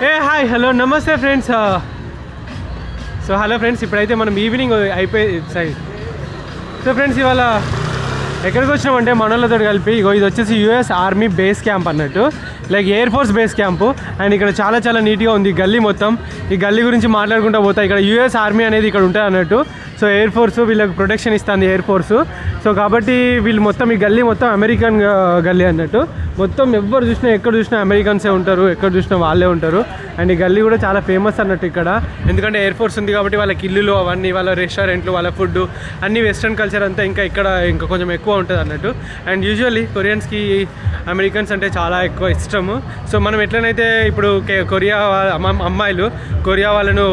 ఏ hi hello నమస్తే friends. So hello friends, ఇప్పుడైతే మనం ఈవినింగ్ అయిపోయి సైడ్. సో ఫ్రెండ్స్, ఇవాళ ఎక్కడికి వచ్చినామంటే మనోళ్ళతో కలిపి ఇది వచ్చేసి యూఎస్ ఆర్మీ బేస్ క్యాంప్ అన్నట్టు, like air force base camp. And ఇక్కడ చాలా నీట్గా ఉంది గల్లీ మొత్తం. ఈ గల్లీ గురించి మాట్లాడుకుంటూ పోతా. ఇక్కడ యూఎస్ ఆర్మీ అనేది ఇక్కడ ఉంటుంది అన్నట్టు. సో ఎయిర్ ఫోర్స్ వీళ్ళకి ప్రొటెక్షన్ ఇస్తుంది ఎయిర్ ఫోర్సు. సో కాబట్టి వీళ్ళు మొత్తం ఈ గల్లీ మొత్తం అమెరికన్ గల్లీ అన్నట్టు. మొత్తం ఎవరు చూసినా ఎక్కడ చూసినా అమెరికన్సే ఉంటారు, ఎక్కడ చూసినా వాళ్ళే ఉంటారు. అండ్ ఈ గల్లీ కూడా చాలా ఫేమస్ అన్నట్టు ఇక్కడ, ఎందుకంటే ఎయిర్ ఫోర్స్ ఉంది కాబట్టి వాళ్ళకి ఇల్లులు అవన్నీ, వాళ్ళ రెస్టారెంట్లు, వాళ్ళ ఫుడ్ అన్నీ వెస్ట్రన్ కల్చర్ అంతా ఇక్కడ కొంచెం ఎక్కువ ఉంటుంది అన్నట్టు. అండ్ యూజువల్లీ కొరియన్స్కి అమెరికన్స్ అంటే చాలా ఎక్కువ ఇష్టము. సో మనం ఎట్లనైతే ఇప్పుడు కొరియా అమ్మాయిలు కొరియా వాళ్ళను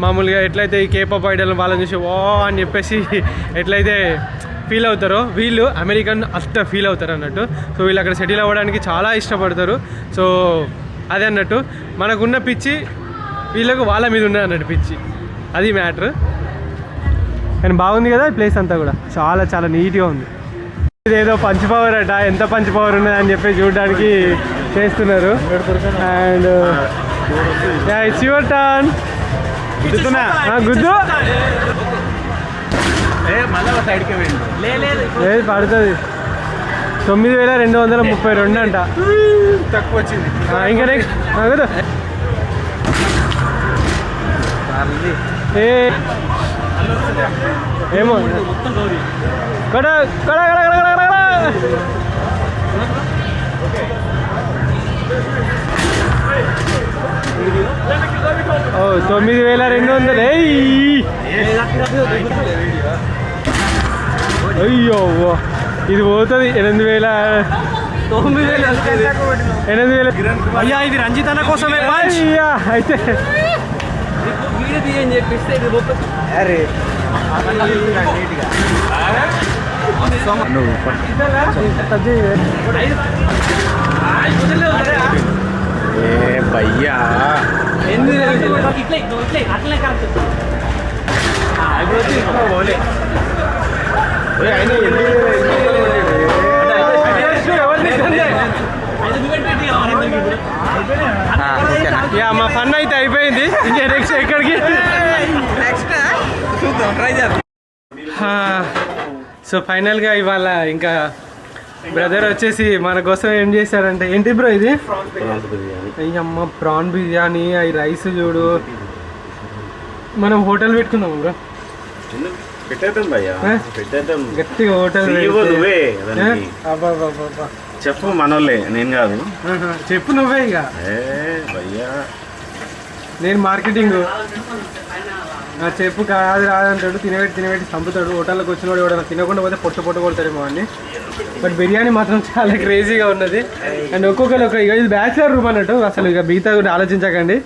మామూలుగా ఎట్లయితే ఈ కేపాప్ ఐడల్ వాళ్ళని చూసి ఓ అని చెప్పేసి ఎట్లయితే ఫీల్ అవుతారో, వీళ్ళు అమెరికన్ అట్లా ఫీల్ అవుతారు అన్నట్టు. సో వీళ్ళు అక్కడ సెటిల్ అవ్వడానికి చాలా ఇష్టపడతారు. సో అదే అన్నట్టు, మనకున్న పిచ్చి వీళ్ళకు వాళ్ళ మీద ఉన్నది అన్నట్టు పిచ్చి, అది మ్యాటర్. కానీ బాగుంది కదా ప్లేస్ అంతా కూడా, చాలా నీట్గా ఉంది. ఇదేదో పంచ్ పవర్ అట, ఎంత పంచ్ పవర్ ఉన్నది అని చెప్పి చూడడానికి చేస్తున్నారు. And it's your turn. గుద్దు లేదు, పడుతుంది. 9232 అంట, తక్కువ వచ్చింది. ఇంకా నెక్స్ట్ ఏమో కడ కడ కడ కడ కడ కడ 9200. అయ్యో ఇది పోతుంది 8000. అయ్యా ఇది రంజిత్ అన్న కోసమే. అయితే భయ్యా మా ఫన్ అయితే అయిపోయింది. ఇంకా నెక్స్ట్ ఎక్కడికి? సో ఫైనల్గా ఇవాళ ఇంకా బ్రదర్ వచ్చేసి మన కోసం ఏం చేశారంటే, ఏంటి బ్రో ఇది? అయ్యమ్మ ప్రాన్ బిర్యానీ, అవి రైస్ చూడు. మనం హోటల్ పెట్టుకుందాం బ్రో, గట్టిగా హోటల్ చెప్పు. మనోళ్ళే, నేను కాదు. చెప్పు నువ్వే. ఇక నేను మార్కెటింగ్. చెప్పు. కాదు రాదంటాడు, తినబెట్టి చంపుతాడు. హోటల్లోకి వచ్చినోడు ఎవడన్నా తినకుండా పోతే పొట్టు కొడతాడేమో అని. బట్ బిర్యానీ మాత్రం చాలా క్రేజీగా ఉన్నది. అండ్ ఒక్కొక్కరు ఇక ఇది బ్యాచిలర్ రూమ్ అన్నట్టు. అసలు ఇక మిగతా కూడా ఆలోచించకండి.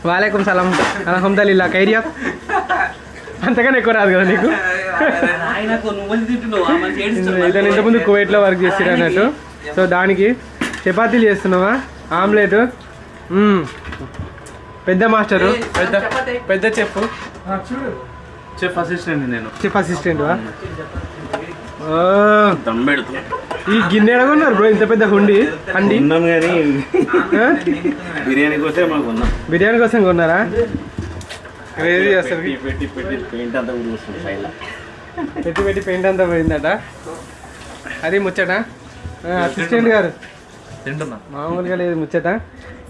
వాలేకుం సలాం అల్హమ్దులిల్లా. ఖైరియా అంతగానే ఎక్కువ రాదు కదా నీకు. ఇతను ఇంతకుముందు కువైట్లో వర్క్ చేస్తారు అన్నట్టు. సో దానికి చపాతీలు చేస్తున్నావా? ఆమ్లెట్. పెద్ద మాస్టరు, పెద్ద చెఫ్. Chef assistant. నేను చెఫ్ అసిస్టెంట్. ఈ గిన్నె ఎడగొన్నారు బ్రో, ఇంత పెద్ద హండి. బిర్యానీ కోసం కొన్నారా? క్రేజీ అసలు. పెట్టి పెయింట్ అంతా పోయిందట. అది ముచ్చట. అసిస్టెంట్ గారు మామూలుగా లేదు ముచ్చట.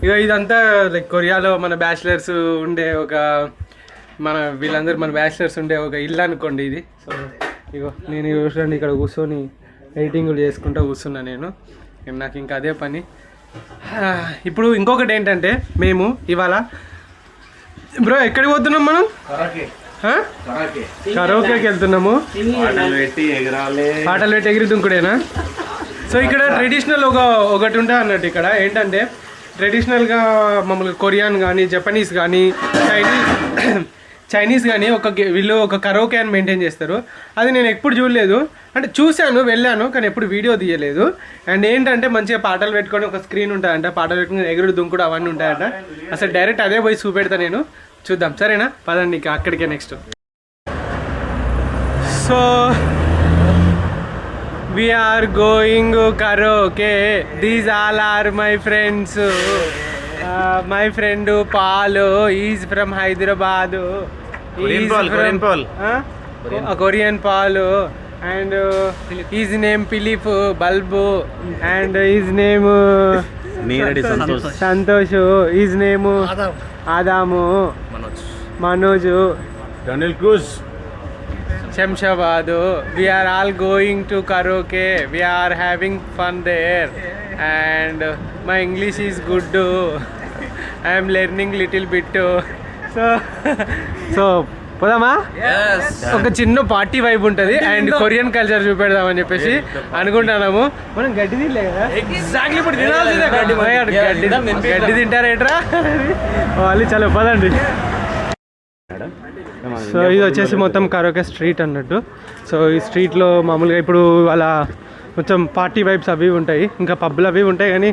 ఇక ఇదంతా లైక్ కొరియాలో మన బ్యాచిలర్స్ ఉండే వీళ్ళందరూ మన బ్యాచిలర్స్ ఉండే ఒక ఇల్లు అనుకోండి ఇది. సో ఇగో నేను చూడండి ఇక్కడ కూర్చొని ఎడిటింగ్లు చేసుకుంటూ కూర్చున్నా నేను. నాకు ఇంకా అదే పని. ఇప్పుడు ఇంకొకటి ఏంటంటే, మేము ఇవాళ బ్రో ఎక్కడికి పోతున్నాం మనం? కరోకేకి వెళ్తున్నాము. పాటలు పెట్టి ఎగిరి దుంకుడేనా? సో ఇక్కడ ట్రెడిషనల్ ఒకటి ఉంటుంది అన్నట్టు. ఇక్కడ ఏంటంటే ట్రెడిషనల్గా మమ్మల్ని కొరియన్ కానీ, జపనీస్ కానీ, చైనీస్ కానీ వీళ్ళు ఒక కరోకే అని మెయింటైన్ చేస్తారు. అది నేను ఎప్పుడు చూడలేదు. అంటే చూశాను, వెళ్ళాను, కానీ ఎప్పుడు వీడియో తీయలేదు. అండ్ ఏంటంటే మంచిగా పాటలు పెట్టుకొని ఒక స్క్రీన్ ఉంటాయంట, పాటలు పెట్టుకుని ఎగురుడు దుంకుడు అవన్నీ ఉంటాయంట. అసలు డైరెక్ట్ అదే పోయి చూపెడతా నేను. చూద్దాం, సరేనా? పదండి ఇక అక్కడికే next. So we are going karaoke. These all are my friends. My friend Paul is from Hyderabad. Korean Paul. And is name Philip బల్బు. And is name Santosh. Is name Adam. Manoj. Daniel Cruz. Shamshabad. We are all going to karaoke. We are having fun there. And my English is good. I am learning little bit. So పోదామా? ఒక చిన్న party vibe ఉంటుంది and Korean culture చూపెడదామని చెప్పేసి అనుకుంటున్నాము. మనం గడ్డి తినలే కదా, ఎగ్జాక్ట్లీ ఇప్పుడు తినాల్సిందే గడ్డి. గడ్డి తింటారేట్రా వాళ్ళు. చాలా పదండి. సో ఇది వచ్చేసి మొత్తం కరోకే స్ట్రీట్ అన్నట్టు. సో ఈ స్ట్రీట్లో మామూలుగా ఇప్పుడు అలా మొత్తం పార్టీ వైబ్స్ అవి ఉంటాయి, ఇంకా పబ్లు అవి ఉంటాయి. కానీ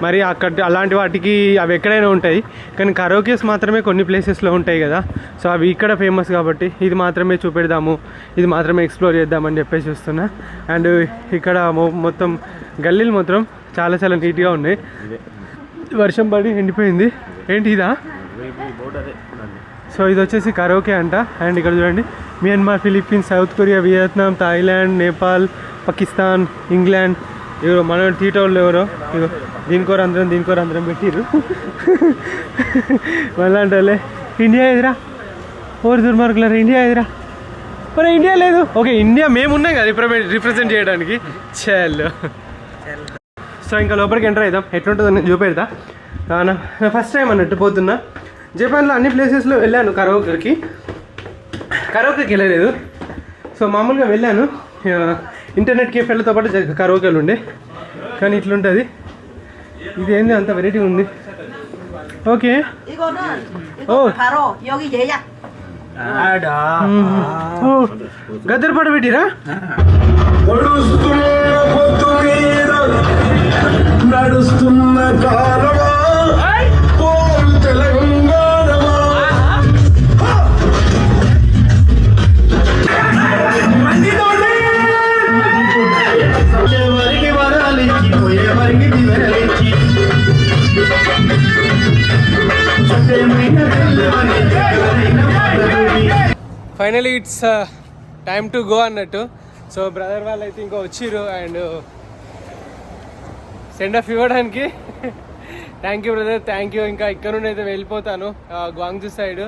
మరి అక్కడ అలాంటి వాటికి అవి ఎక్కడైనా ఉంటాయి, కానీ కరోకేస్ మాత్రమే కొన్ని ప్లేసెస్లో ఉంటాయి కదా. సో అవి ఇక్కడ ఫేమస్ కాబట్టి ఇది మాత్రమే చూపెడదాము, ఇది మాత్రమే ఎక్స్ప్లోర్ చేద్దామని చెప్పేసి చూస్తున్నా. అండ్ ఇక్కడ మొత్తం గల్లీలు మాత్రం చాలా చాలా నీట్గా ఉన్నాయి. వర్షం పడి ఎండిపోయింది. ఏంటి ఇదా? సో ఇది వచ్చేసి కరోకే అంట. అండ్ ఇక్కడ చూడండి, Myanmar, Philippines, south Korea, Vietnam, Thailand, Nepal, Pakistan, England. ఎవరో మన టీటోళ్ళు ఎవరో దీనికోరు అందరం పెట్టిరు. మళ్ళీ అంటే ఇండియా ఎదురా ఓరు దుర్మార్గులారా, ఇండియా ఎదురా. మరి ఇండియా లేదు. ఓకే, ఇండియా మేము ఉన్నాం కదా రిప్రజెంట్ చేయడానికి. చలో సో ఇంకా లోపలికి ఎంటర్ అవుదాం. ఎట్లుంటుందో నేను చూపెడతా. నా ఫస్ట్ టైం అన్నట్టు పోతున్నా. జపాన్లో అన్ని ప్లేసెస్లో వెళ్ళాను కరోకేకి వెళ్ళలేదు. సో మామూలుగా వెళ్ళాను, ఇంటర్నెట్ కేఫేలతో పాటు కరోకేలు ఉండే. కానీ ఇట్లుంటుంది. ఇది ఏంది అంత వెరైటీ ఉంది. ఓకే. గద్దర్ పాట పెట్టిరా? నడుస్తున్న కాలమా finally it's time to go అన్నట్టు. సో బ్రదర్ వాళ్ళు అయితే ఇంకా వచ్చిర్రు అండ్ సెండ్ ఆఫ్ ఇవ్వడానికి. Thank you brother, thank you. ఇంకా ఇక్కడ నుండి అయితే వెళ్ళిపోతాను గ్వాంగ్జూ సైడ్.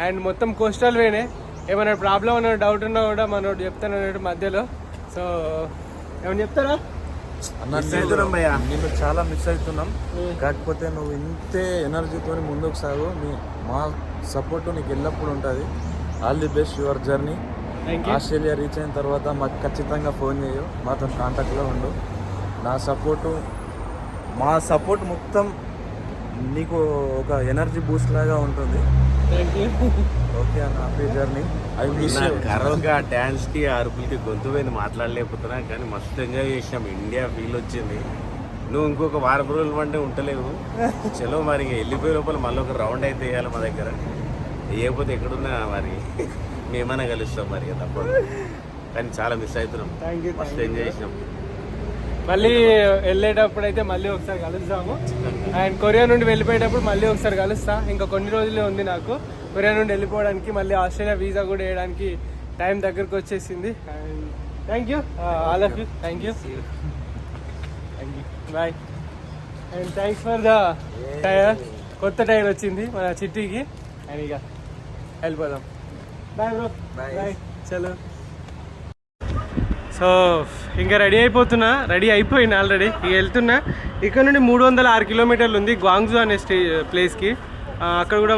అండ్ మొత్తం కోస్టల్ వేనే. ఏమైనా ప్రాబ్లం అన్న డౌట్ ఉన్నా కూడా మనోడు చెప్తాను అన్నట్టు మధ్యలో. సో ఏమైనా చెప్తారా? నేను చాలా మిస్ అవుతున్నాం. కాకపోతే నువ్వు ఇంతే ఎనర్జీతో ముందుకు సాగు. మా సపోర్ట్ నీకు ఎల్లప్పుడు ఉంటుంది. All the best your journey. Australia reach అయిన తర్వాత మాకు ఖచ్చితంగా ఫోన్ చేయు, మాతో కాంటాక్ట్లో ఉండు. మా సపోర్ట్ మొత్తం నీకు ఒక ఎనర్జీ బూస్ట్ లాగా ఉంటుంది. ఓకే అన్న, హ్యాపీ జర్నీ. కరోగా డ్యాన్స్కి అరుపులకి గొంతు పోయింది, మాట్లాడలేకపోతున్నా. కానీ మస్తు ఎంజాయ్ చేసినాం. ఇండియా ఫీల్ వచ్చింది. నువ్వు ఇంకొక వారం రోజులు అంటే ఉంటలేవు. చలో మరి వెళ్ళిపోయే లోపల మళ్ళీ ఒక రౌండ్ అయితే వేయాలి మా దగ్గర. వేయకపోతే ఎక్కడున్నా మరి మేమన్నా కలుస్తాం మరి తప్పదు. కానీ చాలా మిస్ అవుతున్నాం. మస్తు ఎంజాయ్ చేసినాం. మళ్ళీ వెళ్ళేటప్పుడు అయితే మళ్ళీ ఒకసారి కలుస్తాము. అండ్ కొరియా నుండి వెళ్ళిపోయేటప్పుడు మళ్ళీ ఒకసారి కలుస్తా. ఇంకా కొన్ని రోజులే ఉంది నాకు కొరియా నుండి వెళ్ళిపోవడానికి. మళ్ళీ ఆస్ట్రేలియా వీసా కూడా వేయడానికి టైం దగ్గరకు వచ్చేసింది. And thank you all of you. Thank you. Bye. And thanks for the tyre. కొత్త టైర్ వచ్చింది మన చిట్టికి. అండ్ ఇక వెళ్ళిపోదాం. Bye bro. బాయ్. చలో. సో ఇంకా రెడీ అయిపోయినా ఆల్రెడీ. ఇక వెళ్తున్నా. ఇక్కడ నుండి 306 కిలోమీటర్లు ఉంది గ్వాంగ్జూ అనే ప్లేస్కి. అక్కడ కూడా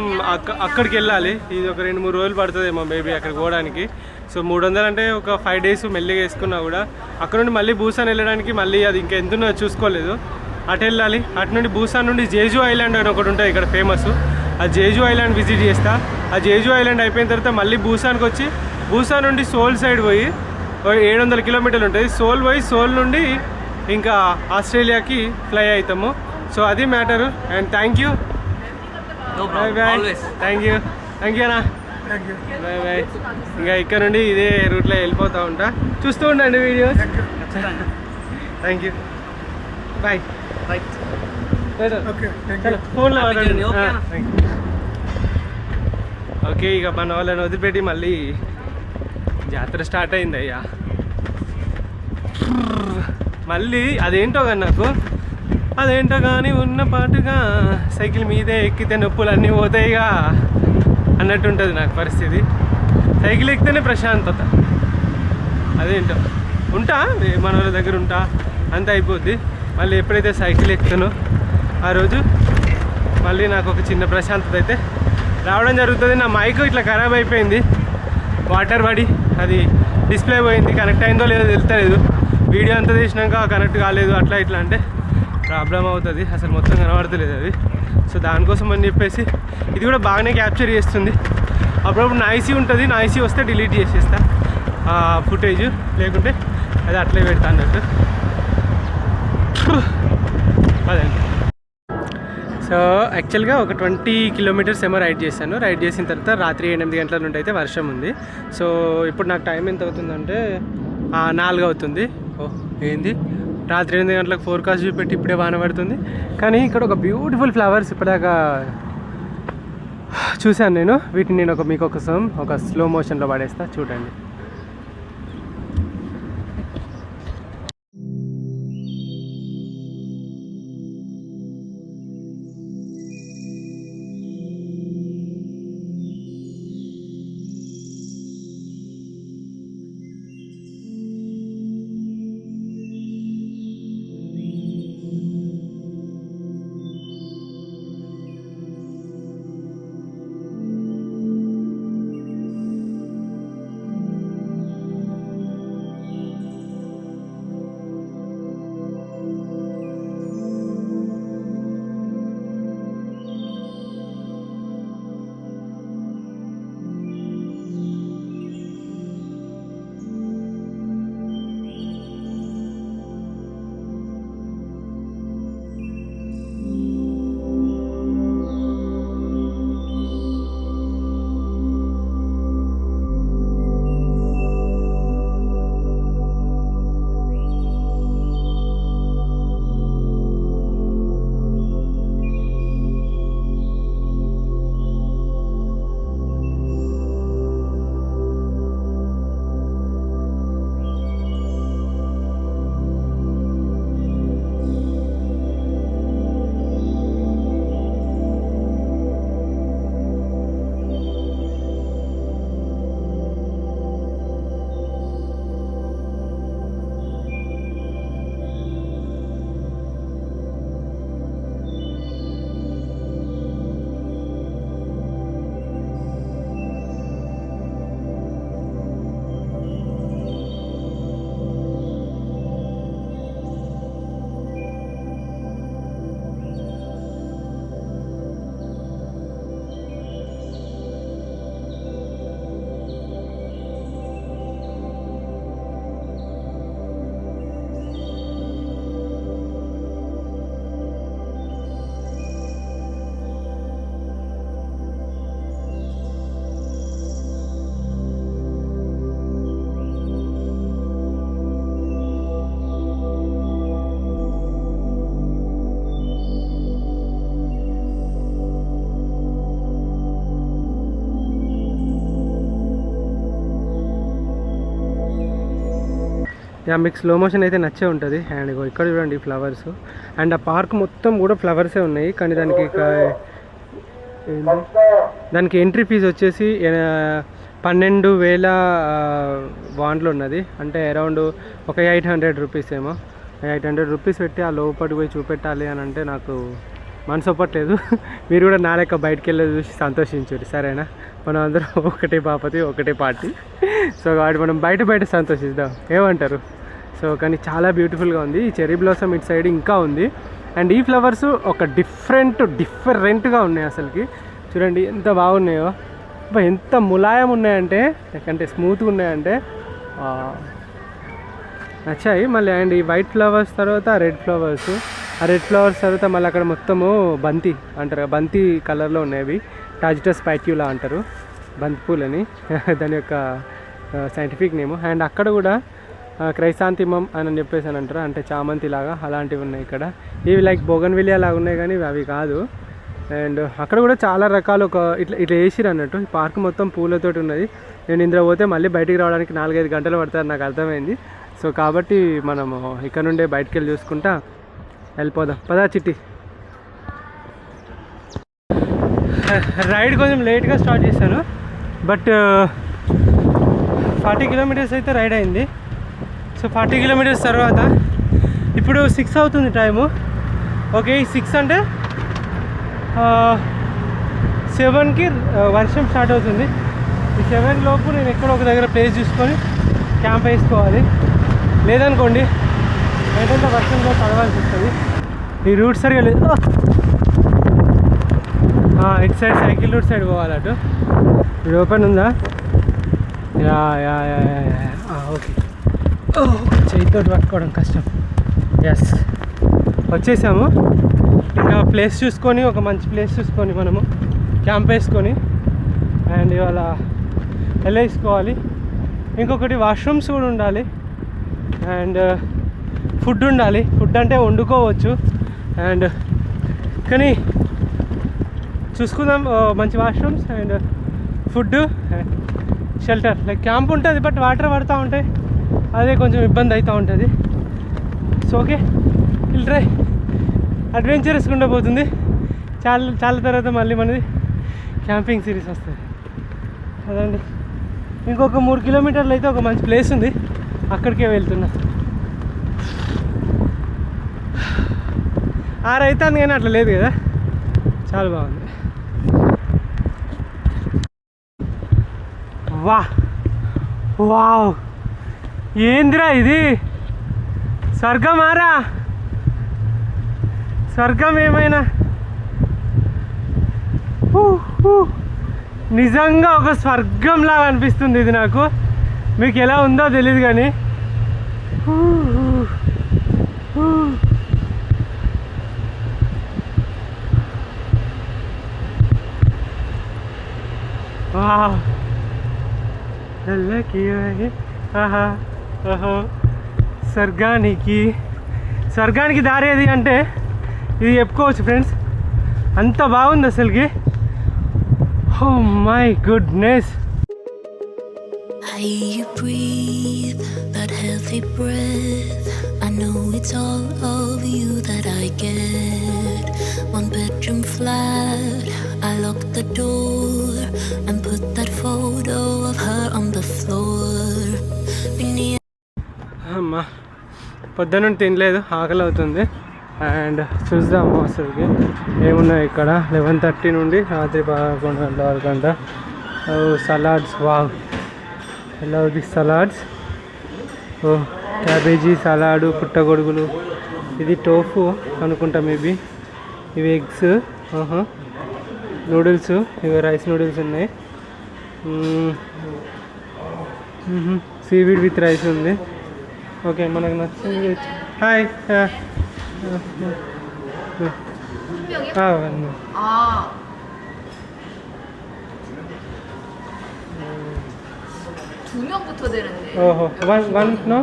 అక్కడికి వెళ్ళాలి. ఇది ఒక 2-3 రోజులు పడుతుందేమో మేబీ అక్కడికి పోవడానికి. సో 300 అంటే ఒక 5 days మెల్లిగా వేసుకున్నా కూడా. అక్కడ నుండి మళ్ళీ బూసాన్ వెళ్ళడానికి మళ్ళీ అది ఇంకా ఎంతున్నో చూసుకోలేదు. అటు వెళ్ళాలి. అటు నుండి బూసాన్ నుండి జేజు ఐలాండ్ అని ఒకటి ఉంటుంది ఇక్కడ ఫేమస్. ఆ జేజు ఐలాండ్ విజిట్ చేస్తా. ఆ జేజు ఐలాండ్ అయిపోయిన తర్వాత మళ్ళీ బూసాన్కి వచ్చి బూసాన్ నుండి సోల్ సైడ్ పోయి 700 కిలోమీటర్లు ఉంటుంది. సోల్ నుండి ఇంకా ఆస్ట్రేలియాకి ఫ్లై అవుతాము. సో అది matter. And thank you. Bye bye. Thank you అన్నా. Bye bye. ఇంకా ఇక్కడ నుండి ఇదే రూట్లో వెళ్ళిపోతూ ఉంటా. చూస్తూ ఉండండి వీడియోస్. Thank you. బాయ్. ఫోన్లో ఓకే. ఇక మన వాళ్ళని వదిలిపెట్టి మళ్ళీ జాతర స్టార్ట్ అయింది అయ్యా. మళ్ళీ అదేంటో కానీ నాకు అదేంటో కానీ ఉన్న పాటుగా సైకిల్ మీదే ఎక్కితే నొప్పులు అన్నీ పోతాయిగా అన్నట్టు ఉంటుంది నాకు పరిస్థితి. సైకిల్ ఎక్కితేనే ప్రశాంతత. అదేంటో ఉంటా మన వాళ్ళ దగ్గర ఉంటా అంత అయిపోద్ది. మళ్ళీ ఎప్పుడైతే సైకిల్ ఎక్కుతానో ఆ రోజు మళ్ళీ నాకు ఒక చిన్న ప్రశాంతత అయితే రావడం జరుగుతుంది. నా మైక్ ఇట్లా ఖరాబ్ అయిపోయింది, వాటర్ పడి అది డిస్ప్లే పోయింది. కనెక్ట్ అయిందో లేదో తెలుస్తలేదు. వీడియో అంతా తీసినాక కనెక్ట్ కాలేదు అట్లా ఇట్లా అంటే ప్రాబ్లం అవుతుంది. అసలు మొత్తం కనబడతలేదు అది. సో దానికోసం అని చెప్పేసి ఇది కూడా బాగానే క్యాప్చర్ చేస్తుంది. అప్పుడప్పుడు నాయిసీ ఉంటుంది, నాయిసీ వస్తే డిలీట్ చేసేస్తా ఫుటేజ్, లేకుంటే అది అట్లే పెడతా అన్నట్టు. అదండి. సో యాక్చువల్గా ఒక 20 కిలోమీటర్స్ ఏమో రైడ్ చేశాను. రైడ్ చేసిన తర్వాత రాత్రి 8 గంటల నుండి అయితే వర్షం ఉంది. సో ఇప్పుడు నాకు టైం ఎంత అవుతుందంటే 4 అవుతుంది. ఓ ఏంది రాత్రి 8 గంటలకు ఫోర్కాస్ట్ చూపెట్టి ఇప్పుడే వాన పడుతుంది. కానీ ఇక్కడ ఒక బ్యూటిఫుల్ ఫ్లవర్స్ ఇప్పటిదాకా చూశాను నేను. వీటిని నేను మీకోసం ఒక స్లో మోషన్లో పడేస్తా, చూడండి. మీకు స్లో మోషన్ అయితే నచ్చే ఉంటుంది. అండ్ ఇక్కడ చూడండి ఫ్లవర్స్, అండ్ ఆ పార్క్ మొత్తం కూడా ఫ్లవర్సే ఉన్నాయి. కానీ దానికి ఎంట్రీ ఫీజు వచ్చేసి 12,000 వాండ్లు ఉన్నది. అంటే అరౌండ్ ఒక 800 రూపీస్ ఏమో. 800 రూపీస్ పెట్టి ఆ లోపలికి పోయి చూపెట్టాలి అని అంటే నాకు మనసు ఒప్పట్లేదు. మీరు కూడా నా లెక్క బయటికి వెళ్ళి చూసి సంతోషించారు, సరేనా? మనం అందరం ఒకటే బాపతి ఒకటే పార్టీ. సో కాబట్టి మనం బయట సంతోషిద్దాం, ఏమంటారు? సో కానీ చాలా బ్యూటిఫుల్గా ఉంది. ఈ చెర్రీ బ్లాసమ్ ఇటు సైడ్ ఇంకా ఉంది. అండ్ ఈ ఫ్లవర్స్ ఒక డిఫరెంట్గా ఉన్నాయి. అసలుకి చూడండి ఎంత బాగున్నాయో, ఎంత ములాయం ఉన్నాయంటే, అంటే స్మూత్గా ఉన్నాయంటే నచ్చాయి. మళ్ళీ అండ్ ఈ వైట్ ఫ్లవర్స్ తర్వాత రెడ్ ఫ్లవర్స్, ఆ రెడ్ ఫ్లవర్స్ తర్వాత మళ్ళీ అక్కడ మొత్తము బంతి అంటారు, బంతి కలర్లో ఉన్నాయి. టాజిటస్ స్పాట్యులా అంటారు బంతి పూలని, దాని యొక్క సైంటిఫిక్ నేము. అండ్ అక్కడ కూడా క్రైసాంతిమం అని చెప్పేసి అని అంటారు, అంటే చామంతి లాగా అలాంటివి ఉన్నాయి ఇక్కడ. ఇవి లైక్ బోగన్విలియా లాగా ఉన్నాయి కానీ అవి కాదు. అండ్ అక్కడ కూడా చాలా రకాలు ఇట్లా వేసిరు అన్నట్టు. ఈ పార్క్ మొత్తం పూలతోటి ఉన్నది. నేను ఇందులో పోతే మళ్ళీ బయటికి రావడానికి 4-5 గంటలు పడుతుంది నాకు అర్థమైంది. సో కాబట్టి మనము ఇక్కడ నుండే బయటికి వెళ్ళి చూసుకుంటా వెళ్ళిపోదాం. పదా చిట్టి. రైడ్ కొంచెం లేట్గా స్టార్ట్ చేశాను, బట్ 40 కిలోమీటర్స్ అయితే రైడ్ అయింది. సో 40 కిలోమీటర్స్ తర్వాత ఇప్పుడు 6 అవుతుంది టైము. ఓకే, 6 అంటే 7కి వర్షం స్టార్ట్ అవుతుంది. ఈ 7 లోపు నేను ఎక్కడో ఒక దగ్గర ప్లేస్ చూసుకొని క్యాంప్ వేసుకోవాలి. లేదనుకోండి ఏంటంటే వర్షంలో తడవాల్సి వస్తుంది. ఈ రూట్ సరిగా లేదు. ఇటు సైడ్ సైకిల్ రూట్ సైడ్ పోవాలి. అటు ఇది ఓపెన్ ఉందా? Yeah yeah yeah yeah okay. చేతితో పట్టుకోవడం కష్టం. ఎస్, వచ్చేసాము. ఇంకా ప్లేస్ చూసుకొని, ఒక మంచి ప్లేస్ చూసుకొని మనము క్యాంప్ వేసుకొని అండ్ ఇవాళ వెళ్ళేసుకోవాలి. ఇంకొకటి వాష్రూమ్స్ కూడా ఉండాలి అండ్ ఫుడ్ ఉండాలి. ఫుడ్ అంటే వండుకోవచ్చు అండ్ కానీ చూసుకుందాం. మంచి washrooms and food, shelter. Like camp ఉంటుంది బట్ వాటర్ పడుతూ ఉంటాయి, అదే కొంచెం ఇబ్బంది అవుతూ ఉంటుంది. So okay, will try. అడ్వెంచరస్గా ఉండబోతుంది. చాలా తర్వాత మళ్ళీ మనది క్యాంపింగ్ సిరీస్ వస్తుంది అదండి. ఇంకొక 3 కిలోమీటర్లు అయితే ఒక మంచి ప్లేస్ ఉంది, అక్కడికే వెళ్తున్నా. 6 అవుతుంది కానీ అట్లా లేదు కదా, చాలా బాగుంది. వావ్, ఏందిరా ఇది? స్వర్గమారా, స్వర్గం ఏమైనా. నిజంగా ఒక స్వర్గం లాగా అనిపిస్తుంది ఇది నాకు. మీకు ఎలా ఉందో తెలియదు కానీ స్వర్గానికి దారి ఏది అంటే ఇది చెప్పుకోవచ్చు ఫ్రెండ్స్. అంత బాగుంది అసలుకి. Oh my goodness. I hear you breathe that healthy breath. I know it's all of you that I get. 1 bedroom flat, I lock the door and put that photo of her on the floor. అమ్మా, పొద్దున్న తినలేదు, ఆకలి అవుతుంది. And చూద్దాము అసలుకి ఏమున్నాయి ఇక్కడ. 11:30 నుండి రాత్రి 11 గంటల వరకు అంట. Salads, wow, hello the salads. Oh cabbage salad, పుట్టగొడుగులు, ఇది టోఫు అనుకుంటా మేబీ. ఇవి ఎగ్స్, నూడిల్స్, ఇవి రైస్ నూడిల్స్ ఉన్నాయి. సీవీడ్ విత్ రైస్ ఉంది. ఓకే, మనకు నచ్చింది. హాయ్, ఓహో, 1 నో.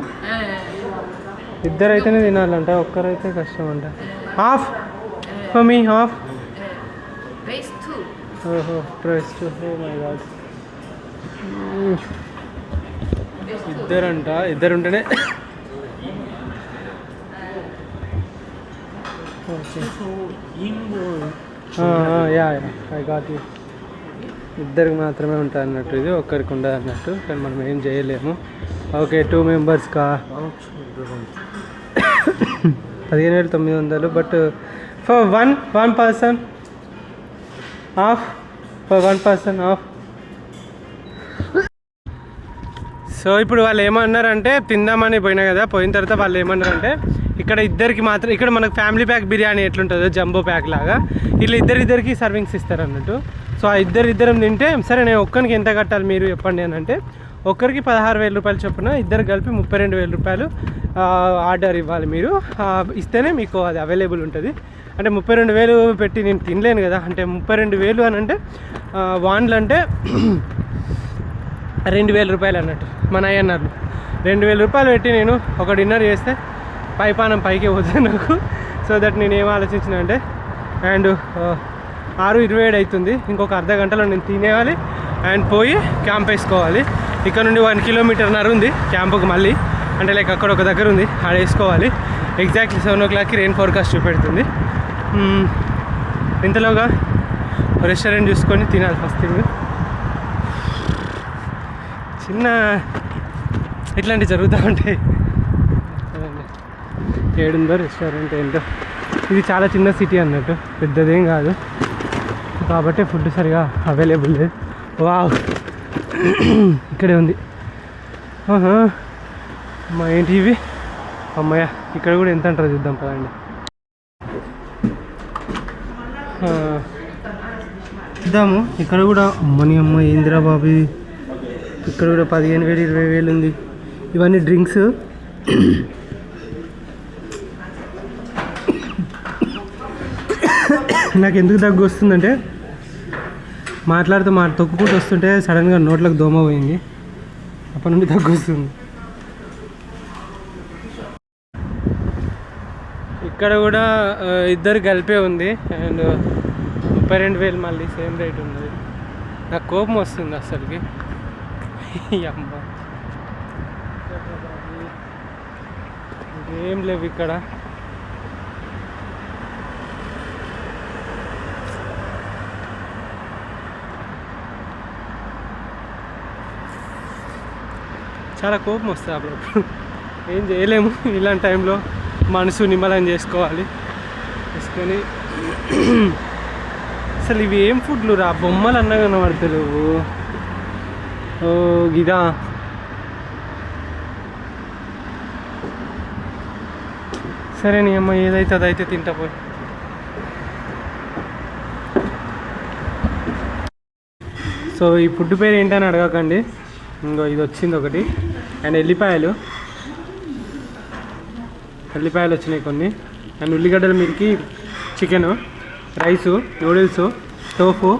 ఇద్దరైతేనే తినాలంట, ఒక్కరైతే కష్టం అంట. Half for me, half. ఓహో, ప్రైస్ 2. Oh my god. ఇద్దరంట, ఇద్దరు ఉంటేనే. Yeah I got you. ఇద్దరికి మాత్రమే ఉంటుంది అన్నట్టు, ఇది ఒక్కరికి ఉండదు అన్నట్టు. కానీ మనం ఏం చేయలేము. Okay, 2 మెంబర్స్కా 15,900. But for one person half, for 1 person half. So ఇప్పుడు వాళ్ళు ఏమన్నారంటే, తిందామని పోయినా కదా, పోయిన తర్వాత వాళ్ళు ఏమన్నారంటే ఇక్కడ ఇద్దరికి మాత్రం, ఇక్కడ మనకు ఫ్యామిలీ ప్యాక్ బిర్యానీ ఎట్లుంటుందో జంబో ప్యాక్ లాగా ఇట్లా ఇద్దరికి సర్వింగ్స్ ఇస్తారు అన్నట్టు. సో ఆ ఇద్దరం తింటే, సరే నేను ఒక్కరికి ఎంత కట్టాలి మీరు చెప్పండి అని అంటే, ఒక్కరికి 16,000 రూపాయలు చొప్పున, ఇద్దరు కలిపి 32,000 రూపాయలు ఆర్డర్ ఇవ్వాలి మీరు. ఇస్తేనే మీకు అది అవైలబుల్ ఉంటుంది. అంటే 32,000 పెట్టి నేను తినలేను కదా. అంటే 32,000 అని అంటే వాన్లు అంటే 2,000 రూపాయలు అన్నట్టు మన అయ్యన్నారులు. 2,000 రూపాయలు పెట్టి నేను ఒక డిన్నర్ చేస్తే పైపానం పైకి పోతుంది నాకు. సో దట్ నేను ఏం ఆలోచించిన అంటే అండ్ 6:27 అవుతుంది, ఇంకొక అర్ధ గంటలో నేను తినేయాలి అండ్ పోయి క్యాంప్ వేసుకోవాలి. ఇక్కడ నుండి 1 కిలోమీటర్న్నర ఉంది క్యాంపుకి మళ్ళీ, అంటే లైక్ అక్కడ ఒక దగ్గర ఉంది, ఆడ వేసుకోవాలి. ఎగ్జాక్ట్లీ 7 o'clockకి రెయిన్ ఫోర్కాస్ట్ చూపెడుతుంది. ఇంతలోగా రెస్టారెంట్ చూసుకొని తినాలి ఫస్ట్ థింగ్. చిన్న ఇట్లాంటివి జరుగుతూ ఉంటాయి. ఏడుందో రెస్టారెంట్ ఏంటో, ఇది చాలా చిన్న సిటీ అన్నట్టు, పెద్దదేం కాదు కాబట్టి ఫుడ్ సరిగా అవైలబుల్ లేదు. వావ్ ఇక్కడే ఉంది. మా ఏంటి ఇవి, అమ్మయ్య ఇక్కడ కూడా ఎంత అంటారో చూద్దాం పదండి. చూద్దాము ఇక్కడ కూడా. అమ్మని అమ్మ ఏందిరా బాబు, ఇక్కడ కూడా 15,000 20,000 ఉంది. ఇవన్నీ డ్రింక్స్. నాకు ఎందుకు దగ్గు వస్తుందంటే మాట్లాడుతూ తొక్కుకుంటూ వస్తుంటే సడన్గా నోట్లకు దోమ పోయింది, అప్పటి నుండి దగ్గు వస్తుంది. ఇక్కడ కూడా ఇద్దరు కలిపే ఉంది అండ్ 32,000 మళ్ళీ సేమ్ రేట్ ఉన్నది. నాకు కోపం వస్తుంది అసలుకి. అమ్మ ఏం లేవు ఇక్కడ. చాలా కోపం వస్తుంది అప్పుడప్పుడు, ఏం చేయలేము. ఇలాంటి టైంలో మనసు నిమ్మలం చేసుకోవాలి. చేసుకొని అసలు ఇవి ఏం ఫుడ్లు రా, బొమ్మలు అన్నా కనబడతలేవు. ఓ గిదా, సరే నీ అమ్మ ఏదైతే అదైతే తింటా పోయి. సో ఈ ఫుడ్ పేరు ఏంటని అడగకండి, ఇంకో ఇది వచ్చింది ఒకటి. అండ్ ఎల్లిపాయలు వచ్చినాయి కొన్ని. అండ్ ఉల్లిగడ్డల మీదకి చికెను, రైసు, నూడిల్స్, టోఫు,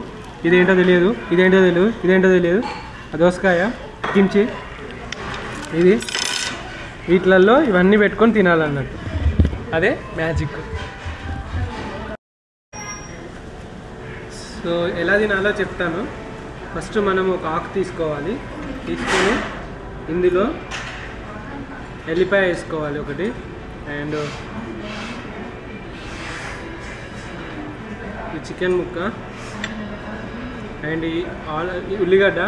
ఇదేంటో తెలియదు, దోసకాయ, కిమ్చి. ఇది వీటిలలో ఇవన్నీ పెట్టుకొని తినాలన్నట్టు, అదే మ్యాజిక్. సో ఎలా తినాలో చెప్తాను. ఫస్ట్ మనం ఒక ఆకు తీసుకోవాలి, తీసుకొని ఇందులో ఎల్లిపాయ వేసుకోవాలి ఒకటి, అండ్ ఈ చికెన్ ముక్క, అండ్ ఈ ఉల్లిగడ్డ,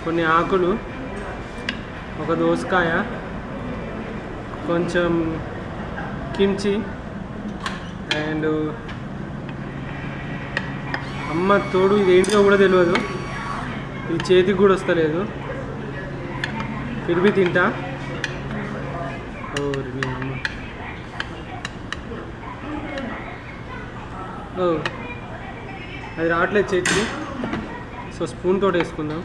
కొన్ని ఆకులు, ఒక దోసకాయ, కొంచెం కిమ్చి, అండ్ అమ్మ తోడు ఇది ఏంటో కూడా తెలియదు, ఇది చేతికి కూడా వస్తలేదు, ఫిర్బీ తింటా. ఓ అది రావట్లేదు చేతికి, సో స్పూన్ తోటి వేసుకుందాం.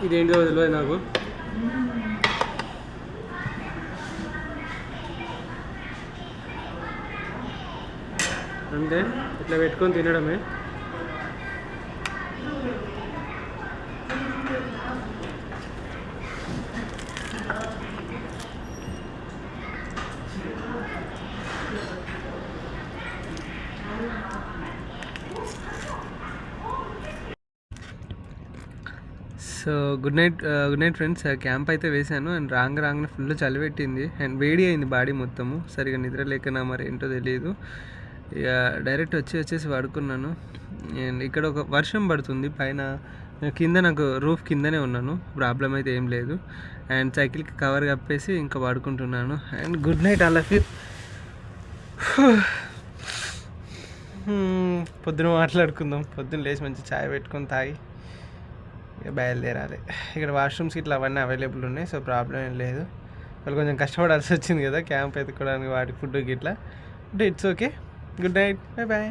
ఇదేంటో తెలియదు నాకు. అంతే, ఇట్లా పెట్టుకొని తినడమే. So good night friends. Camp అయితే వేసాను అండ్ రాంగ్ ఫుల్ చలి పెట్టింది అండ్ వేడి అయింది బాడీ మొత్తము. సరిగా నిద్ర లేకనా మరి ఏంటో తెలియదు. ఇక డైరెక్ట్ వచ్చేసి పడుకున్నాను. అండ్ ఇక్కడ ఒక వర్షం పడుతుంది పైన, కింద నాకు రూఫ్ కిందనే ఉన్నాను, ప్రాబ్లం అయితే ఏం లేదు. అండ్ సైకిల్కి కవర్ కప్పేసి ఇంకా పడుకుంటున్నాను. And good night all of you. పొద్దున మాట్లాడుకుందాం. పొద్దున్న లేచి మంచి చాయ్ పెట్టుకొని తాగి ఇక బయలుదేరాలి. ఇక్కడ వాష్రూమ్స్ ఇట్లా అవన్నీ అవైలబుల్ ఉన్నాయి, సో ప్రాబ్లం ఏం లేదు. వాళ్ళు కొంచెం కష్టపడాల్సి వచ్చింది కదా క్యాంప్ ఎత్తుకోవడానికి, వాటి ఫుడ్ గిట్లా. But it's okay. Good night, bye bye.